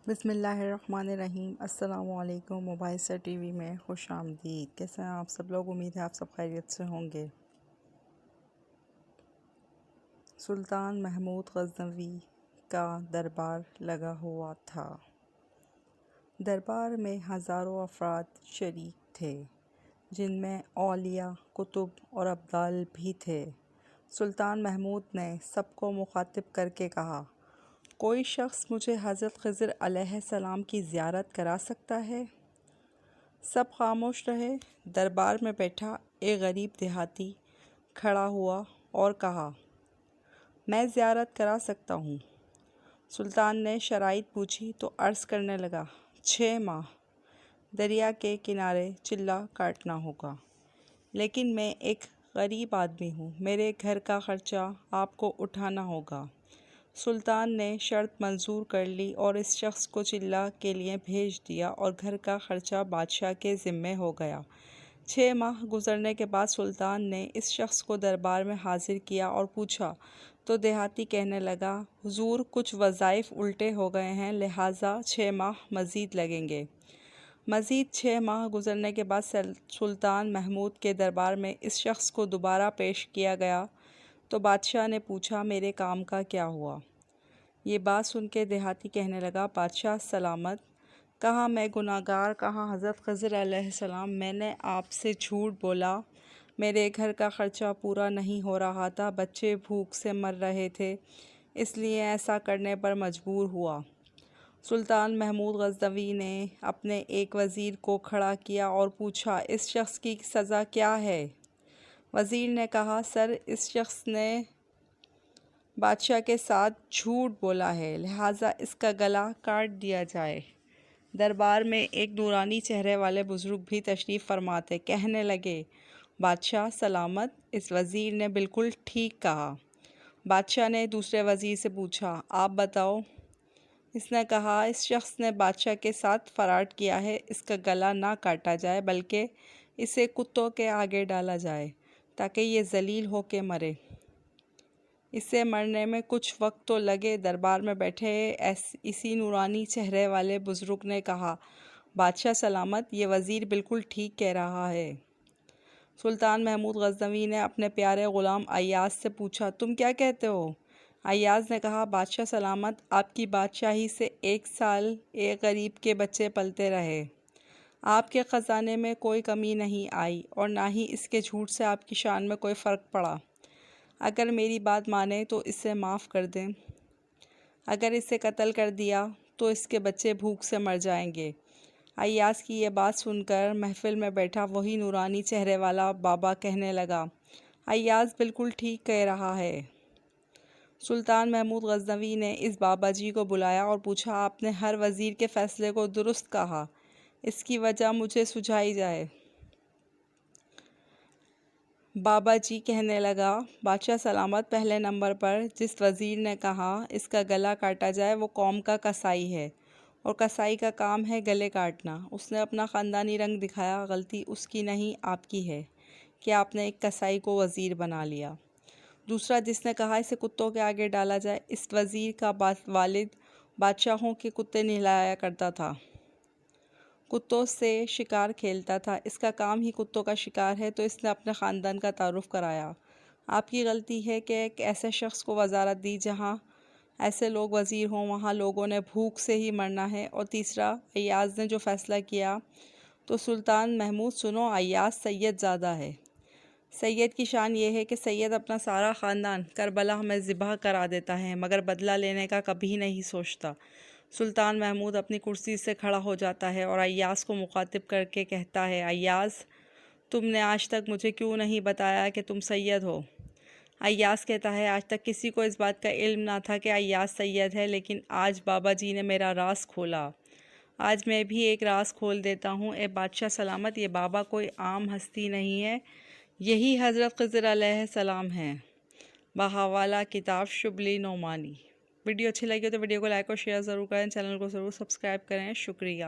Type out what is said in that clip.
بسم اللہ الرحمن الرحیم۔ السلام علیکم۔ مباحثہ ٹی وی میں خوش آمدید۔ کیسے ہیں آپ سب لوگ؟ امید ہے آپ سب خیریت سے ہوں گے۔ سلطان محمود غزنوی کا دربار لگا ہوا تھا۔ دربار میں ہزاروں افراد شریک تھے، جن میں اولیاء، کتب اور ابدال بھی تھے۔ سلطان محمود نے سب کو مخاطب کر کے کہا، کوئی شخص مجھے حضرت خضر علیہ السلام کی زیارت کرا سکتا ہے؟ سب خاموش رہے۔ دربار میں بیٹھا ایک غریب دیہاتی کھڑا ہوا اور کہا، میں زیارت کرا سکتا ہوں۔ سلطان نے شرائط پوچھی تو عرض کرنے لگا، 6 ماہ دریا کے کنارے چلہ کاٹنا ہوگا، لیکن میں ایک غریب آدمی ہوں، میرے گھر کا خرچہ آپ کو اٹھانا ہوگا۔ سلطان نے شرط منظور کر لی اور اس شخص کو چلہ کے لیے بھیج دیا اور گھر کا خرچہ بادشاہ کے ذمے ہو گیا۔ 6 ماہ گزرنے کے بعد سلطان نے اس شخص کو دربار میں حاضر کیا اور پوچھا تو دیہاتی کہنے لگا، حضور کچھ وظائف الٹے ہو گئے ہیں، لہٰذا 6 ماہ مزید لگیں گے۔ مزید 6 ماہ گزرنے کے بعد سلطان محمود کے دربار میں اس شخص کو دوبارہ پیش کیا گیا تو بادشاہ نے پوچھا، میرے کام کا کیا ہوا؟ یہ بات سن کے دیہاتی کہنے لگا، بادشاہ سلامت، کہاں میں گناہگار، کہاں حضرت خضر علیہ السلام، میں نے آپ سے جھوٹ بولا، میرے گھر کا خرچہ پورا نہیں ہو رہا تھا، بچے بھوک سے مر رہے تھے، اس لیے ایسا کرنے پر مجبور ہوا۔ سلطان محمود غزنوی نے اپنے ایک وزیر کو کھڑا کیا اور پوچھا، اس شخص کی سزا کیا ہے؟ وزیر نے کہا، سر، اس شخص نے بادشاہ کے ساتھ جھوٹ بولا ہے، لہٰذا اس کا گلا کاٹ دیا جائے۔ دربار میں ایک نورانی چہرے والے بزرگ بھی تشریف فرما تھے، کہنے لگے، بادشاہ سلامت، اس وزیر نے بالکل ٹھیک کہا۔ بادشاہ نے دوسرے وزیر سے پوچھا، آپ بتاؤ؟ اس نے کہا، اس شخص نے بادشاہ کے ساتھ فراڈ کیا ہے، اس کا گلا نہ کاٹا جائے بلکہ اسے کتوں کے آگے ڈالا جائے تاکہ یہ ذلیل ہو کے مرے۔ اسے مرنے میں کچھ وقت تو لگے۔ دربار میں بیٹھے اسی نورانی چہرے والے بزرگ نے کہا، بادشاہ سلامت، یہ وزیر بالکل ٹھیک کہہ رہا ہے۔ سلطان محمود غزنوی نے اپنے پیارے غلام ایاز سے پوچھا، تم کیا کہتے ہو؟ ایاز نے کہا، بادشاہ سلامت، آپ کی بادشاہی سے 1 سال ایک غریب کے بچے پلتے رہے، آپ کے خزانے میں کوئی کمی نہیں آئی اور نہ ہی اس کے جھوٹ سے آپ کی شان میں کوئی فرق پڑا۔ اگر میری بات مانیں تو اسے معاف کر دیں، اگر اسے قتل کر دیا تو اس کے بچے بھوک سے مر جائیں گے۔ ایاز کی یہ بات سن کر محفل میں بیٹھا وہی نورانی چہرے والا بابا کہنے لگا، ایاز بالکل ٹھیک کہہ رہا ہے۔ سلطان محمود غزنوی نے اس بابا جی کو بلایا اور پوچھا، آپ نے ہر وزیر کے فیصلے کو درست کہا، اس کی وجہ مجھے سجھائی جائے۔ بابا جی کہنے لگا، بادشاہ سلامت، پہلے نمبر پر جس وزیر نے کہا اس کا گلا کاٹا جائے وہ قوم کا قصائی ہے، اور قصائی کا کام ہے گلے کاٹنا۔ اس نے اپنا خاندانی رنگ دکھایا، غلطی اس کی نہیں آپ کی ہے کہ آپ نے ایک قصائی کو وزیر بنا لیا۔ دوسرا جس نے کہا اسے کتوں کے آگے ڈالا جائے، اس وزیر کا والد بادشاہوں کے کتے نہلایا کرتا تھا، کتوں سے شکار کھیلتا تھا، اس کا کام ہی کتوں کا شکار ہے، تو اس نے اپنے خاندان کا تعارف کرایا۔ آپ کی غلطی ہے کہ ایک ایسے شخص کو وزارت دی جہاں ایسے لوگ وزیر ہوں، وہاں لوگوں نے بھوک سے ہی مرنا ہے۔ اور تیسرا، ایاز نے جو فیصلہ کیا تو سلطان محمود سنو، ایاز سید زادہ ہے۔ سید کی شان یہ ہے کہ سید اپنا سارا خاندان کربلا میں ذبح کرا دیتا ہے مگر بدلہ لینے کا کبھی نہیں سوچتا۔ سلطان محمود اپنی کرسی سے کھڑا ہو جاتا ہے اور ایاز کو مخاطب کر کے کہتا ہے، ایاز، تم نے آج تک مجھے کیوں نہیں بتایا کہ تم سید ہو؟ ایاز کہتا ہے، آج تک کسی کو اس بات کا علم نہ تھا کہ ایاز سید ہے، لیکن آج بابا جی نے میرا راز کھولا، آج میں بھی ایک راز کھول دیتا ہوں۔ اے بادشاہ سلامت، یہ بابا کوئی عام ہستی نہیں ہے، یہی حضرت خضر علیہ السلام ہیں، بحوالہ کتاب شبلی نعمانی۔ ویڈیو اچھی لگی ہو تو ویڈیو کو لائک اور شیئر ضرور کریں، چینل کو ضرور سبسکرائب کریں۔ شکریہ۔